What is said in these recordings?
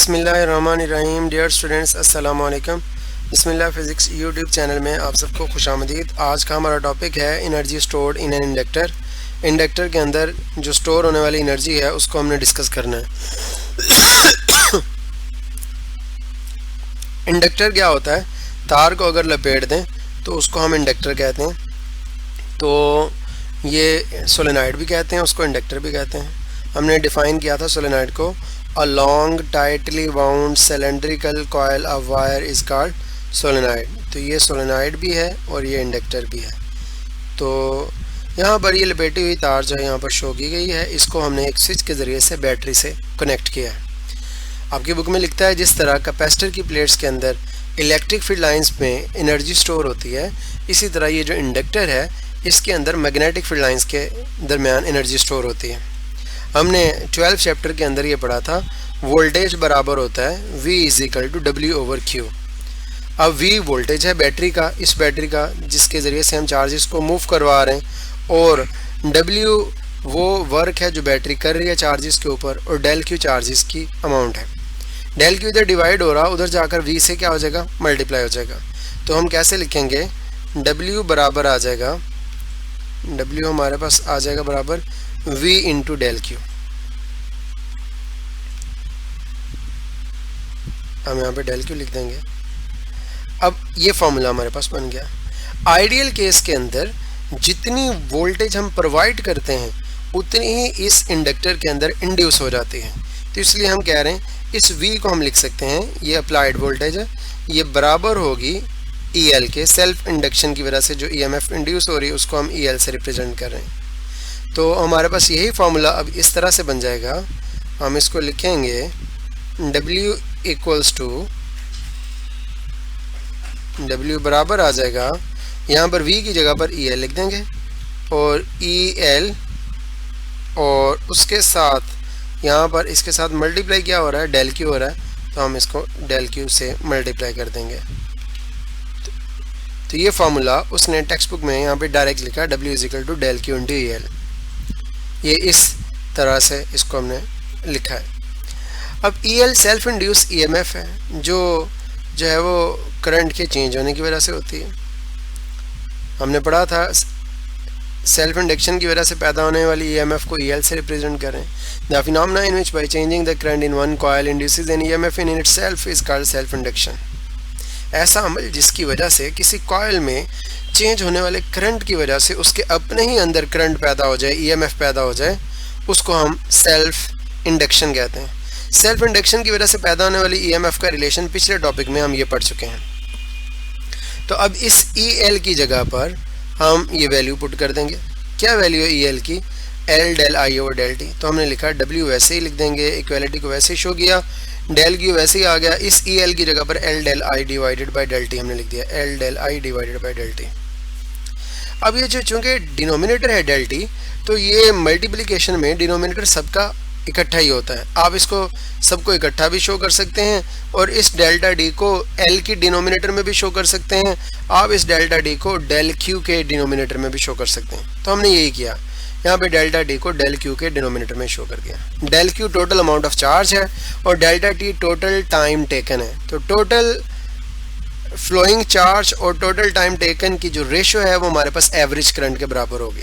बिस्मिल्लाहिर्रहमानिर्रहीम। Dear students, अस्सलाम वालेकुम। बिस्मिल्लाह फिज़िक्स यूट्यूब चैनल में आप सबको खुशामदीद। आज का हमारा टॉपिक है energy stored in an inductor. Inductor के अंदर जो स्टोर होने वाली एनर्जी है उसको हमने डिस्कस करना है। इंडक्टर क्या होता है? तार को अगर लपेट दें तो उसको हम इंडक्टर कहते हैं। तो ये सोलेनाइड भी कहते हैं, उसको इंडक्टर भी कहते हैं। हमने डिफ़ाइन किया था सोलेनाइड को, a long tightly wound cylindrical coil of wire is called solenoid। तो ये सोलेनाइड भी है और ये इंडक्टर भी है। तो यहाँ पर ये लपेटी हुई तार जो है यहाँ पर शो की गई है, इसको हमने एक स्विच के ज़रिए से बैटरी से कनेक्ट किया है। आपकी बुक में लिखता है जिस तरह कैपेसिटर की प्लेट्स के अंदर इलेक्ट्रिक फील्ड लाइंस में एनर्जी स्टोर होती है, इसी तरह ये जो इंडक्टर है इसके अंदर मैग्नेटिक फील्ड लाइंस के दरमियान एनर्जी स्टोर होती है। हमने 12 चैप्टर के अंदर ये पढ़ा था, वोल्टेज बराबर होता है V = W/Q। अब V वोल्टेज है बैटरी का, इस बैटरी का जिसके ज़रिए से हम चार्जेस को मूव करवा रहे हैं, और W वो वर्क है जो बैटरी कर रही है चार्जेस के ऊपर, और डेल Q चार्जेस की अमाउंट है। डेल Q इधर डिवाइड हो रहा, उधर जाकर V से क्या हो जाएगा, मल्टीप्लाई हो जाएगा। तो हम कैसे लिखेंगे, W बराबर आ जाएगा, W हमारे पास आ जाएगा बराबर V × डेल Q। हम यहाँ पे डेल Q लिख देंगे। अब ये फॉर्मूला हमारे पास बन गया। आइडियल केस के अंदर जितनी वोल्टेज हम प्रोवाइड करते हैं उतनी ही इस इंडक्टर के अंदर इंड्यूस हो जाती है। तो इसलिए हम कह रहे हैं इस V को हम लिख सकते हैं, ये अप्लाइड वोल्टेज है, ये बराबर होगी EL के। सेल्फ इंडक्शन की वजह से जो EMF इंड्यूस हो रही है उसको हम EL से रिप्रेजेंट कर रहे हैं। तो हमारे पास यही फार्मूला अब इस तरह से बन जाएगा। हम इसको लिखेंगे W = W बराबर आ जाएगा, यहाँ पर V की जगह पर EL लिख देंगे, और EL और उसके साथ यहाँ पर इसके साथ मल्टीप्लाई क्या हो रहा है, डेल Q हो रहा है, तो हम इसको डेल Q से मल्टीप्लाई कर देंगे। तो ये फार्मूला उसने टेक्स्ट बुक में यहाँ पे डायरेक्ट लिखा, W = डेल Q × EL। ये इस तरह से इसको हमने लिखा है। अब EL सेल्फ इंड्यूस EMF है, जो है वो करंट के चेंज होने की वजह से होती है। हमने पढ़ा था सेल्फ इंडक्शन की वजह से पैदा होने वाली EMF को EL से रिप्रेजेंट करें। The phenomena in which by changing the current in one coil induces an EMF in itself is called self induction. ऐसा अमल जिसकी वजह से किसी कॉइल में चेंज होने वाले करंट की वजह से उसके अपने ही अंदर करंट पैदा हो जाए, EMF पैदा हो जाए, उसको हम सेल्फ इंडक्शन कहते हैं। सेल्फ इंडक्शन की वजह से पैदा होने वाली EMF का रिलेशन पिछले टॉपिक में हम ये पढ़ चुके हैं। तो अब इस EL की जगह पर हम ये वैल्यू पुट कर देंगे। क्या वैल्यू है EL की? L डेल I/डेल T। तो हमने लिखा W वैसे ही लिख देंगे, इक्वालिटी को वैसे ही शो किया, डेल Q वैसे ही आ गया। इस EL की जगह पर L del I / del T हमने लिख दिया, L del I / del T। अब ये जो चूँकि डिनोमिनेटर है डेल T, तो ये मल्टीप्लिकेशन में डिनोमिनेटर सबका इकट्ठा ही होता है। आप इसको सबको इकट्ठा भी शो कर सकते हैं, और इस डेल्टा D को L की डिनोमिनेटर में भी शो कर सकते हैं। आप इस डेल्टा D को डेल Q के डिनोमिनेटर में भी शो कर सकते हैं। तो हमने यही किया, यहाँ पे डेल्टा D को डेल Q के डिनोमिनेटर में शो कर दिया। Del Q total amount of charge है, और delta T total time taken है। तो टोटल फ्लोइंग चार्ज और टोटल टाइम टेकन की जो रेशो है वो हमारे पास एवरेज करंट के बराबर होगी।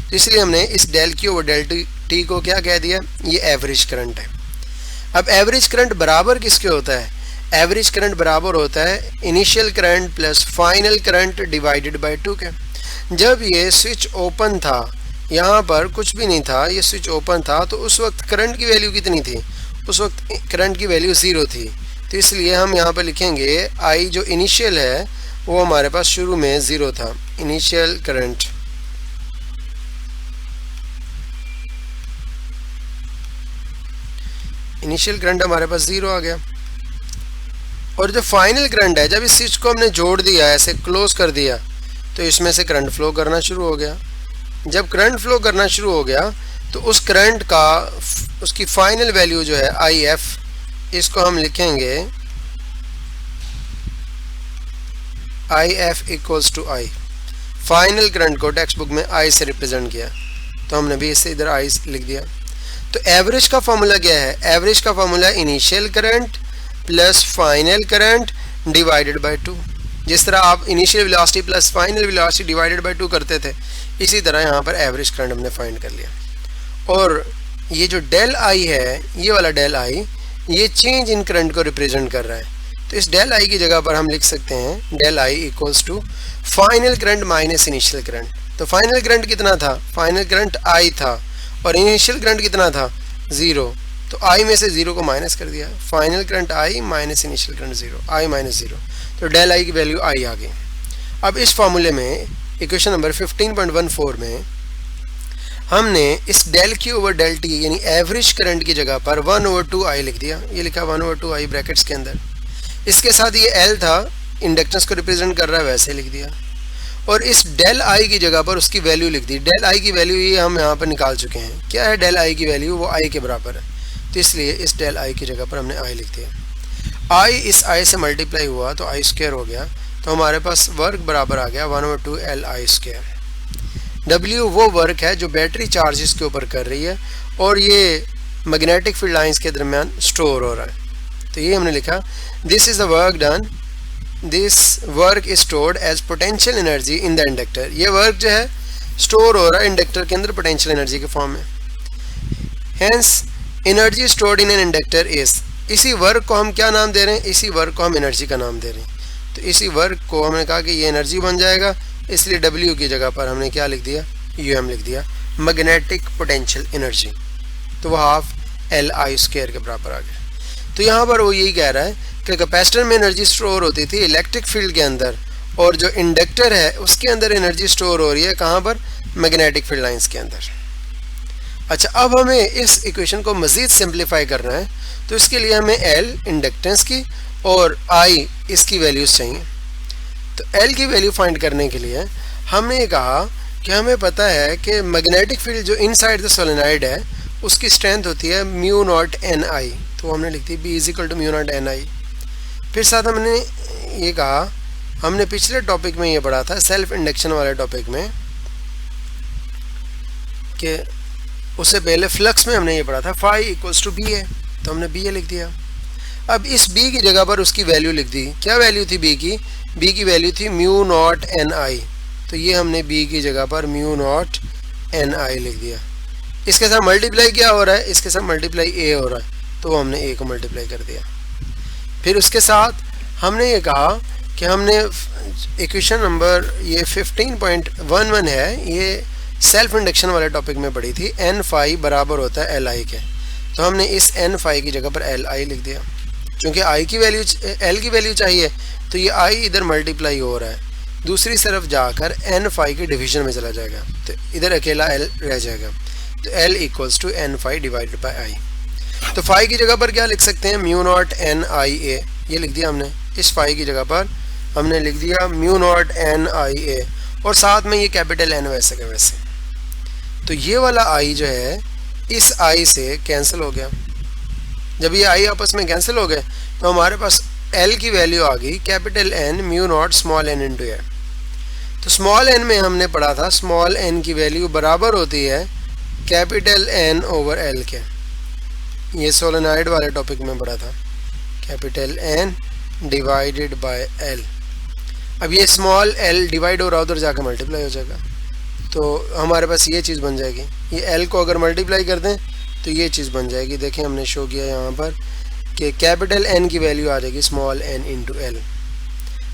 तो इसलिए हमने इस डेल Q और डेल T को क्या कह दिया, ये एवरेज करंट है। अब एवरेज करंट बराबर किसके होता है? एवरेज करंट बराबर होता है initial current plus final current divided by 2 के। जब ये स्विच ओपन था, यहाँ पर कुछ भी नहीं था, ये स्विच ओपन था, तो उस वक्त करंट की वैल्यू कितनी थी? उस वक्त करंट की वैल्यू 0 थी। तो इसलिए हम यहाँ पर लिखेंगे I जो इनिशियल है वो हमारे पास शुरू में 0 था। इनिशियल करंट हमारे पास 0 आ गया। और जो फाइनल करंट है, जब इस स्विच को हमने जोड़ दिया, ऐसे क्लोज कर दिया, तो इसमें से करंट फ्लो करना शुरू हो गया। जब करंट फ्लो करना शुरू हो गया तो उस करंट का उसकी फाइनल वैल्यू जो है IF, इसको हम लिखेंगे IF = I। फाइनल करंट को टेक्स्ट बुक में I से रिप्रेजेंट किया, तो हमने भी इसे इधर I लिख दिया। तो एवरेज का फॉर्मूला क्या है? एवरेज का formula initial current plus final current divided by 2। जिस तरह आप initial velocity plus final velocity divided by 2 करते थे, इसी तरह यहाँ पर एवरेज करंट हमने फाइंड कर लिया। और ये जो डेल आई है, ये वाला डेल आई, ये चेंज इन करंट को रिप्रेजेंट कर रहा है। तो इस डेल आई की जगह पर हम लिख सकते हैं del I equals to final current minus initial current. तो फाइनल करंट कितना था? फाइनल करंट आई था और इनिशियल करंट कितना था? 0। तो आई में से 0 को माइनस कर दिया, final current I minus initial current 0, I minus 0। तो डेल आई की वैल्यू आई आ गई। अब इस फॉर्मूले में इक्वेशन नंबर 15.14 में हमने इस del Q over del T यानी एवरेज करंट की जगह पर 1/2 आई लिख दिया। ये लिखा 1/2 आई ब्रैकेट्स के अंदर। इसके साथ ये एल था, इंडक्टेंस को रिप्रेजेंट कर रहा है, वैसे लिख दिया। और इस डेल आई की जगह पर उसकी वैल्यू लिख दी। डेल आई की वैल्यू ये हम यहाँ पर निकाल चुके हैं। क्या है डेल आई की वैल्यू? वो आई के बराबर है, तो इसलिए इस डेल आई की जगह पर हमने आई लिख दिया। आई इस आई से मल्टीप्लाई हुआ तो आई स्क्वायर हो गया, तो हमारे पास वर्क बराबर आ गया 1/2 एल आई स्क्वायर। W वो वर्क है जो बैटरी चार्जेस के ऊपर कर रही है और ये मैग्नेटिक फील्ड लाइंस के दरमियान स्टोर हो रहा है। तो ये हमने लिखा this is the work done, this work is stored as potential energy in the inductor. ये वर्क जो है स्टोर हो रहा है इंडक्टर के अंदर पोटेंशियल एनर्जी के फॉर्म में। Hence energy stored in an inductor is, इसी वर्क को हम क्या नाम दे रहे हैं? इसी वर्क को हम एनर्जी का नाम दे रहे हैं। तो इसी वर्क को हमने कहा कि ये एनर्जी बन जाएगा, इसलिए W की जगह पर हमने क्या लिख दिया? UM लिख दिया, मैग्नेटिक पोटेंशियल एनर्जी। तो वो हाफ LI स्क्वायर के बराबर आ गया। तो यहाँ पर वो यही कह रहा है कि कैपेसिटर में एनर्जी स्टोर होती थी इलेक्ट्रिक फील्ड के अंदर, और जो इंडक्टर है उसके अंदर एनर्जी स्टोर हो रही है कहाँ पर? मैग्नेटिक फील्ड लाइंस के अंदर। अच्छा, अब हमें इस इक्वेशन को मज़ीद सिंप्लीफाई करना है, तो इसके लिए हमें L इंडक्टेंस की और I इसकी वैल्यूज़ चाहिए। तो L की वैल्यू फाइंड करने के लिए हमने कहा कि हमें पता है कि मैग्नेटिक फील्ड जो इनसाइड द सोलेनॉइड है उसकी स्ट्रेंथ होती है μ0 NI। तो हमने लिख दी B is equal to μ0 NI। फिर साथ हमने ये कहा, हमने पिछले टॉपिक में ये पढ़ा था सेल्फ इंडक्शन वाले टॉपिक में, कि उससे पहले फ्लक्स में हमने ये पढ़ा था फाई इक्वल्स टू बी ए। तो हमने बी ए लिख दिया। अब इस बी की जगह पर उसकी वैल्यू लिख दी। क्या वैल्यू थी बी की? बी की वैल्यू थी μ0 NI। तो ये हमने बी की जगह पर μ0 NI लिख दिया। इसके साथ मल्टीप्लाई क्या हो रहा है? इसके साथ मल्टीप्लाई ए हो रहा है, तो हमने ए को मल्टीप्लाई कर दिया। फिर उसके साथ हमने ये कहा कि हमने इक्वेशन नंबर ये 15.11 है, ये सेल्फ इंडक्शन वाले टॉपिक में पढ़ी थी। एन फाई बराबर होता है एल आई के, तो हमने इस एन फाई की जगह पर एल आई लिख दिया। क्योंकि आई की वैल्यू एल की वैल्यू चाहिए, तो ये आई इधर मल्टीप्लाई हो रहा है, दूसरी तरफ जाकर एन फाई के डिवीजन में चला जाएगा, तो इधर अकेला एल रह जाएगा। तो L equals to N phi divided by I. तो फाई की जगह पर क्या लिख सकते हैं? μ0 NIA, ये लिख दिया हमने। इस फाई की जगह पर हमने लिख दिया μ0 NIA, और साथ में ये कैपिटल एन वैसे का वैसे। तो ये वाला आई जो है इस आई से कैंसिल हो गया। जब ये आई आपस में कैंसिल हो गए तो हमारे पास एल की वैल्यू आ गई capital N μ0 small N into A. तो स्मॉल एन में हमने पढ़ा था स्मॉल एन की वैल्यू बराबर होती है कैपिटल एन ओवर एल के। ये सोलेनॉइड वाले टॉपिक में पढ़ा था, capital N divided by L. अब ये स्मॉल एल डिवाइड हो रहा उधर जाकर मल्टीप्लाई हो जाएगा, तो हमारे पास ये चीज़ बन जाएगी। ये एल को अगर मल्टीप्लाई कर दें तो ये चीज़ बन जाएगी। देखें हमने शो किया यहाँ पर कि कैपिटल एन की वैल्यू आ जाएगी स्मॉल एन इंटू एल।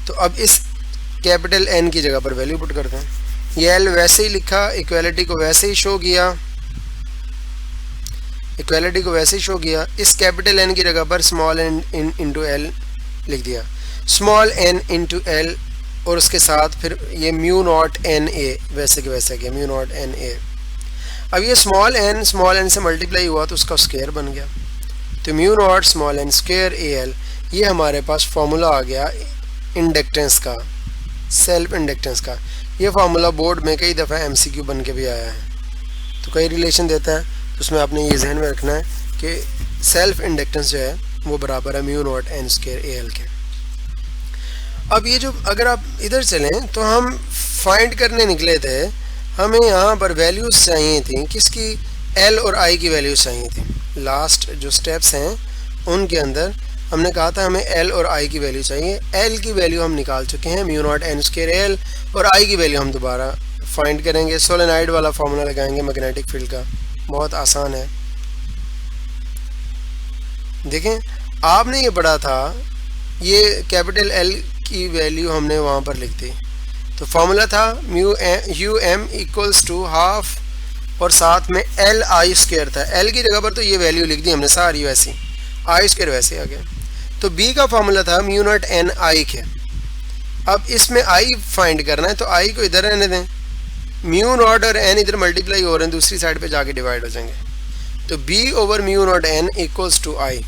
तो अब इस कैपिटल एन की जगह पर वैल्यू पुट करते हैं। ये एल वैसे ही लिखा, इक्वालिटी को वैसे ही शो किया, इक्वालिटी को वैसे ही शो किया। इस कैपिटल एन की जगह पर स्मॉल एन इंटू एल लिख दिया, स्मॉल एन इंटू एल, और उसके साथ फिर ये μ0 NA वैसे के वैसे गया μ0 NA। अब ये स्मॉल एन से मल्टीप्लाई हुआ तो उसका स्क्वायर बन गया, तो μ0 स्मॉल एन स्क्वायर AL। ये हमारे पास फार्मूला आ गया इंडक्टेंस का, सेल्फ इंडक्टेंस का। ये फार्मूला बोर्ड में कई दफ़ा MCQ बन के भी आया है, तो कई रिलेशन देता है, तो उसमें आपने ये जहन में रखना है कि सेल्फ इंडक्टेंस जो है वो बराबर है μ0 N स्क्वायर AL के। अब ये जो अगर आप इधर चलें तो हम फाइंड करने निकले थे, हमें यहाँ पर वैल्यूज़ चाहिए थी किसकी? L और I की वैल्यूज़ चाहिए थी। लास्ट जो स्टेप्स हैं उनके अंदर हमने कहा था हमें एल और आई की वैल्यू चाहिए। एल की वैल्यू हम निकाल चुके हैं, mu naught N square L, और आई की वैल्यू हम दोबारा फाइंड करेंगे। सोलेनॉइड वाला फार्मूला लगाएंगे मैग्नेटिक फील्ड का, बहुत आसान है। देखें, आपने ये पढ़ा था, ये कैपिटल एल की वैल्यू हमने वहाँ पर लिख दी। तो फार्मूला था mu U M equals to half और साथ में एल आई स्क्वायर था। एल की जगह पर तो ये वैल्यू लिख दी हमने सारी वैसी, आई स्क्वायर वैसे आ गया। तो बी का फार्मूला था म्यू नॉट एन आई के। अब इसमें आई फाइंड करना है, तो आई को इधर रहने दें, म्यू नॉट और एन इधर मल्टीप्लाई हो रहे हैं, दूसरी साइड पे जाके डिवाइड हो जाएंगे। तो B over mu naught N equals to I.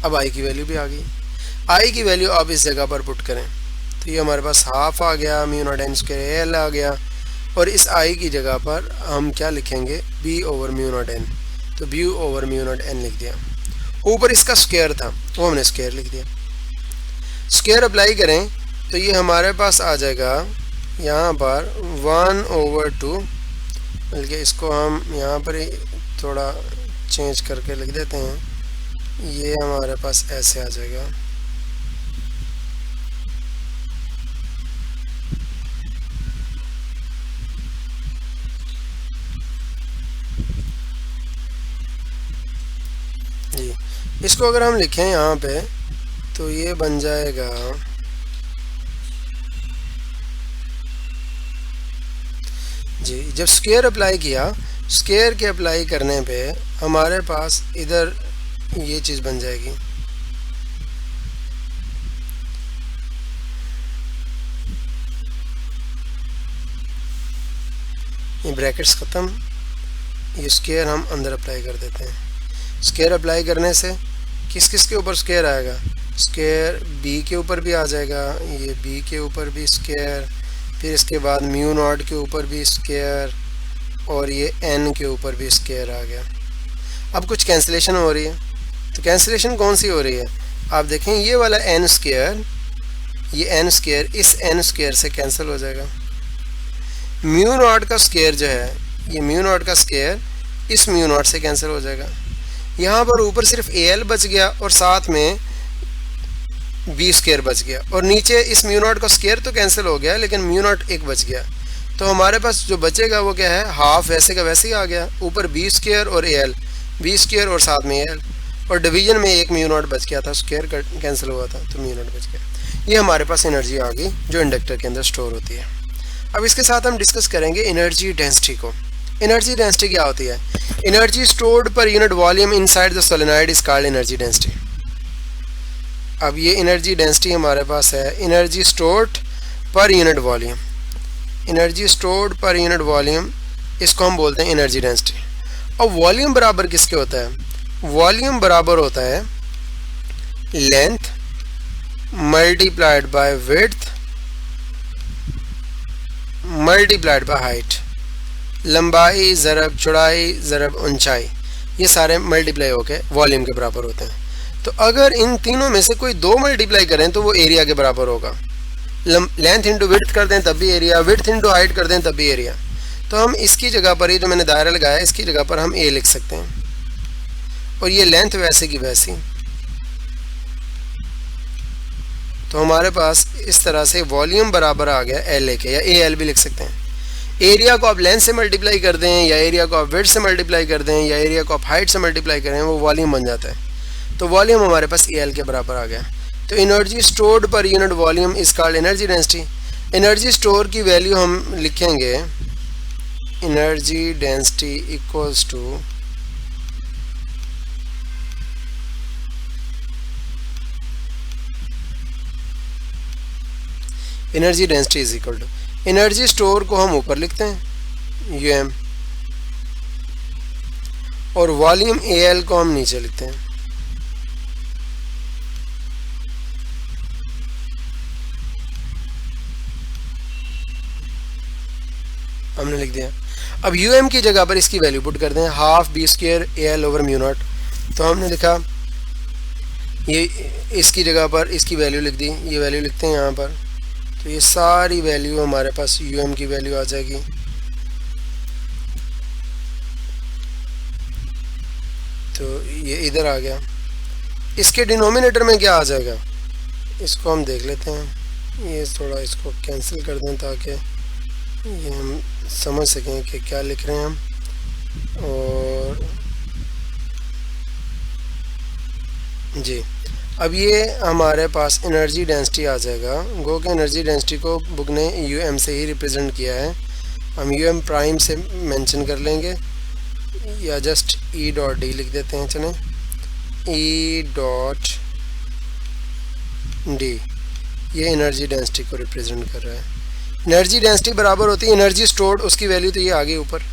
अब आई की वैल्यू भी आ गई। आई की वैल्यू आप इस जगह पर पुट करें, तो ये हमारे पास हाफ आ गया, mu naught N square L आ गया, और इस आई की जगह पर हम क्या लिखेंगे, B over mu naught N. तो B over mu naught N लिख दिया। ऊपर इसका स्क्वायर था, वो हमने स्क्वायर लिख दिया। स्क्वायर अप्लाई करें तो ये हमारे पास आ जाएगा यहाँ पर 1/2, बल्कि इसको हम यहाँ पर ही थोड़ा चेंज करके लिख देते हैं, ये हमारे पास ऐसे आ जाएगा। जी, इसको अगर हम लिखें यहाँ पे तो ये बन जाएगा जी। जब स्क्वायर अप्लाई किया, स्क्वायर के अप्लाई करने पे हमारे पास इधर ये चीज़ बन जाएगी। ये ब्रैकेट्स ख़त्म, ये स्क्वायर हम अंदर अप्लाई कर देते हैं। स्क्वायर अप्लाई करने से किस किस के ऊपर स्क्वायर आएगा, स्क्वायर बी के ऊपर भी आ जाएगा, ये बी के ऊपर भी स्क्वायर, फिर इसके बाद म्यू नॉट के ऊपर भी स्क्वायर, और ये एन के ऊपर भी स्क्वायर आ गया। अब कुछ कैंसिलेशन हो रही है, तो कैंसिलेशन कौन सी हो रही है, आप देखें ये वाला एन स्क्वायर, ये एन स्क्वायर इस एन स्क्वायर से कैंसिल हो जाएगा। म्यू नॉट का स्क्वायर जो है, ये म्यू नॉट का स्क्वायर इस म्यू नॉट से कैंसिल हो जाएगा। यहाँ पर ऊपर सिर्फ ए एल बच गया और साथ में बी स्क्वायर बच गया, और नीचे इस म्यू नॉट का स्क्वायर तो कैंसिल हो गया लेकिन म्यू नॉट एक बच गया। तो हमारे पास जो बचेगा वो क्या है, हाफ वैसे का वैसे ही आ गया, ऊपर बी स्क्वायर और ए एल, बी स्क्वायर और साथ में ए एल, और डिवीजन में एक म्यू नॉट बच गया था, स्क्वायर कैंसिल हुआ था तो म्यू नॉट बच गया। ये हमारे पास एनर्जी आ गई जो इंडक्टर के अंदर स्टोर होती है। अब इसके साथ हम डिस्कस करेंगे एनर्जी डेंसिटी को। एनर्जी डेंसिटी क्या होती है, energy stored per unit volume inside the solenoid is called energy density. अब ये एनर्जी डेंसिटी हमारे पास है, energy stored per unit volume, energy stored per unit volume, इसको हम बोलते हैं एनर्जी डेंसिटी। अब वॉल्यूम बराबर किसके होता है, वॉल्यूम बराबर होता है length multiplied by width multiplied by height. लंबाई ज़रब चौड़ाई ज़रब ऊंचाई, ये सारे मल्टीप्लाई होके वॉल्यूम के बराबर होते हैं। तो अगर इन तीनों में से कोई दो मल्टीप्लाई करें तो वो एरिया के बराबर होगा। लेंथ इंटू विड्थ कर दें तब भी एरिया, विड्थ इंटू हाइट कर दें तब भी एरिया। तो हम इसकी जगह पर ही जो मैंने दायरा लगाया इसकी जगह पर हम ए लिख सकते हैं, और ये लेंथ वैसे की वैसी। तो हमारे पास इस तरह से वॉल्यूम बराबर आ गया एल ए के, या ए एल भी लिख सकते हैं। एरिया को आप लेंथ से मल्टीप्लाई कर दें, या एरिया को आप विड्थ से मल्टीप्लाई कर दें, या एरिया को आप हाइट से मल्टीप्लाई करें, वो वॉल्यूम बन जाता है। तो वॉल्यूम हमारे पास ए एल के बराबर आ गया। तो energy stored per unit volume is called energy density. Energy store की वैल्यू हम लिखेंगे, energy density equals to energy density is equal to, energy store को हम ऊपर लिखते हैं यूएम, और वॉल्यूम एएल को हम नीचे लिखते हैं। हमने लिख दिया। अब यूएम की जगह पर इसकी वैल्यू पुट कर दें, half B square A L over mu naught. तो हमने लिखा ये, इसकी जगह पर इसकी वैल्यू लिख दी, ये वैल्यू लिखते हैं यहाँ पर। तो ये सारी वैल्यू हमारे पास यूएम की वैल्यू आ जाएगी। तो ये इधर आ गया, इसके डिनोमिनेटर में क्या आ जाएगा, इसको हम देख लेते हैं। ये थोड़ा इसको कैंसिल कर दें ताकि ये हम समझ सकें कि क्या लिख रहे हैं हम। और जी अब ये हमारे पास एनर्जी डेंसिटी आ जाएगा। गो के एनर्जी डेंसिटी को बुक ने यूएम से ही रिप्रेजेंट किया है, हम यूएम प्राइम से मेंशन कर लेंगे या जस्ट ई डॉट डी लिख देते हैं। चलें, ई डॉट डी ये एनर्जी डेंसिटी को रिप्रेजेंट कर रहा है। एनर्जी डेंसिटी बराबर होती है एनर्जी स्टोर्ड, उसकी वैल्यू तो ये आगे ऊपर,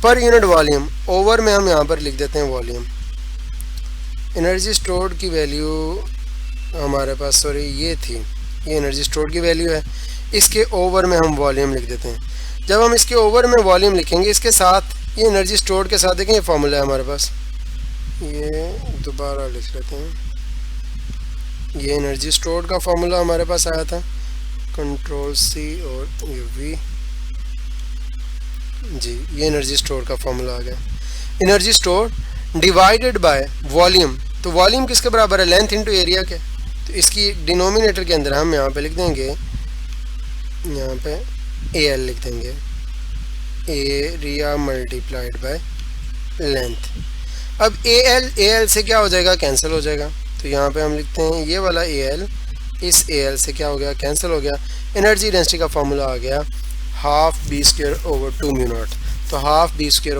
पर यूनिट वॉल्यूम, ओवर में हम यहाँ पर लिख देते हैं वॉल्यूम। एनर्जी स्टोर्ड की वैल्यू हमारे पास, सॉरी ये थी, ये एनर्जी स्टोर्ड की वैल्यू है, इसके ओवर में हम वॉल्यूम लिख देते हैं। जब हम इसके ओवर में वॉल्यूम लिखेंगे, इसके साथ ये एनर्जी स्टोर्ड के साथ देखें ये फार्मूला है हमारे पास, ये दोबारा लिख लेते हैं। ये एनर्जी स्टोर्ड का फार्मूला हमारे पास आया था, कंट्रोल सी और वी, जी ये एनर्जी स्टोर का फार्मूला आ गया। Energy store divided by volume, तो वॉल्यूम किसके बराबर है, लेंथ इनटू एरिया के। तो इसकी डिनोमिनेटर के अंदर हम यहाँ पे लिख देंगे, यहाँ पे AL लिख देंगे, एरिया मल्टीप्लाइड बाय लेंथ। अब AL से क्या हो जाएगा, कैंसिल हो जाएगा। तो यहाँ पे हम लिखते हैं ये वाला AL इस AL से क्या हो गया, कैंसिल हो गया। एनर्जी डेंसिटी का फार्मूला आ गया half B square over 2 mu naught. तो half B square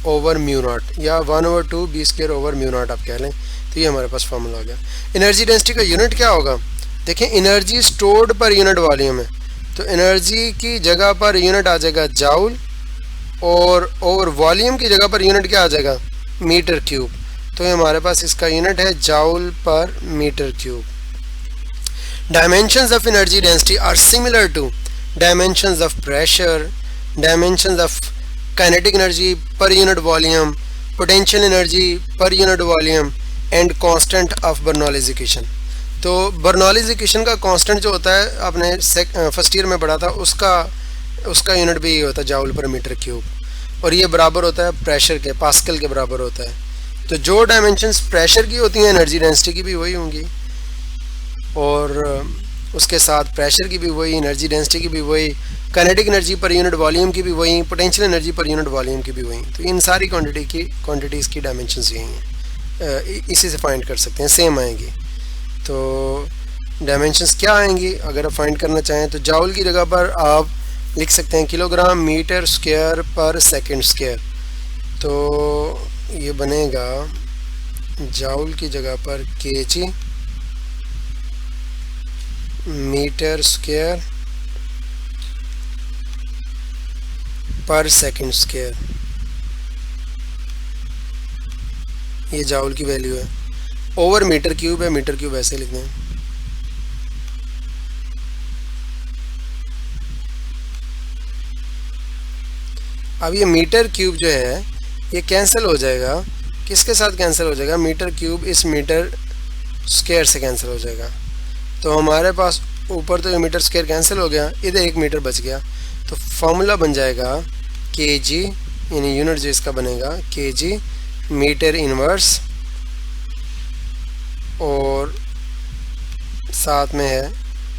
over mu naught या 1/2 B square over mu naught आप कह लें। तो ये हमारे पास फार्मूला आ गया। एनर्जी डेंसिटी का यूनिट क्या होगा, देखें energy stored per unit volume है, तो एनर्जी की जगह पर यूनिट आ जाएगा जाउल, और ओवर वॉल्यूम की जगह पर यूनिट क्या आ जाएगा, मीटर क्यूब। तो ये हमारे पास इसका यूनिट है joule per metre cube. Dimensions of energy density are similar to dimensions of pressure, dimensions of kinetic energy per unit volume, potential energy per unit volume and constant of Bernoulli's equation। तो Bernoulli's equation का constant जो होता है आपने first year में पढ़ा था, उसका यूनिट भी ये होता है जाउल पर मीटर क्यूब, और ये बराबर होता है प्रेशर के, पास्कल के बराबर होता है। तो जो डायमेंशंस प्रेशर की होती हैं एनर्जी डेंसिटी की भी वही होंगी, और उसके साथ प्रेशर की भी वही, एनर्जी डेंसिटी की भी वही, काइनेटिक एनर्जी पर यूनिट वॉल्यूम की भी वही, पोटेंशियल एनर्जी पर यूनिट वॉल्यूम की भी वही। तो इन सारी क्वांटिटीज़ की डायमेंशंस यही हैं, इसी से फाइंड कर सकते हैं, सेम आएंगी। तो डायमेंशंस क्या आएंगी अगर आप फाइंड करना चाहें, तो जाउल की जगह पर आप लिख सकते हैं किलोग्राम मीटर स्क्वायर पर सेकंड स्क्वायर। तो ये बनेगा जाउल की जगह पर kg मीटर स्क्वायर पर सेकंड स्क्वायर, ये जाउल की वैल्यू है। ओवर मीटर क्यूब है, मीटर क्यूब ऐसे लिख दें। अब ये मीटर क्यूब जो है ये कैंसिल हो जाएगा, किसके साथ कैंसिल हो जाएगा, मीटर क्यूब इस मीटर स्क्वायर से कैंसिल हो जाएगा। तो हमारे पास ऊपर तो ये मीटर स्क्वायर कैंसिल हो गया, इधर 1 मीटर बच गया। तो फॉर्मूला बन जाएगा kg, यानी यूनिट जो इसका बनेगा kg मीटर इनवर्स, और साथ में है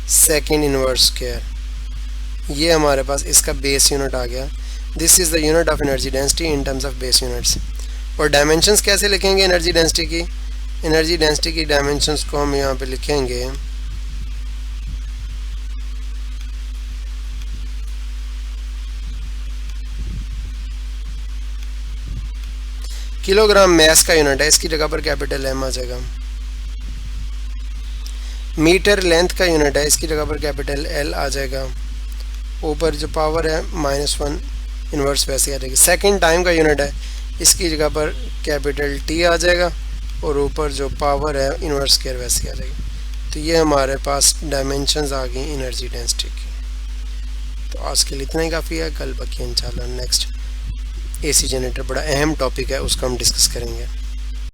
सेकंड इनवर्स स्क्वायर। ये हमारे पास इसका बेस यूनिट आ गया। This is the unit of energy density in terms of base units. और डायमेंशंस कैसे लिखेंगे एनर्जी डेंसिटी की, एनर्जी डेंसिटी की डायमेंशंस को हम यहाँ पे लिखेंगे किलोग्राम मैस का यूनिट है, इसकी जगह पर कैपिटल M आ जाएगा। मीटर लेंथ का यूनिट है, इसकी जगह पर कैपिटल L आ जाएगा। ऊपर जो पावर है -1 इन्वर्स वैसे आ जाएगी। सेकंड टाइम का यूनिट है, इसकी जगह पर कैपिटल T आ जाएगा, और ऊपर जो पावर है इन्वर्स स्क्वायर वैसे आ जाएगी। तो ये हमारे पास डायमेंशंस आ गई एनर्जी डेंसिटी की। तो आज के लिए इतना ही काफ़ी है, कल बाकी इंशाल्लाह नेक्स्ट AC जनरेटर बड़ा अहम टॉपिक है, उसका हम डिस्कस करेंगे।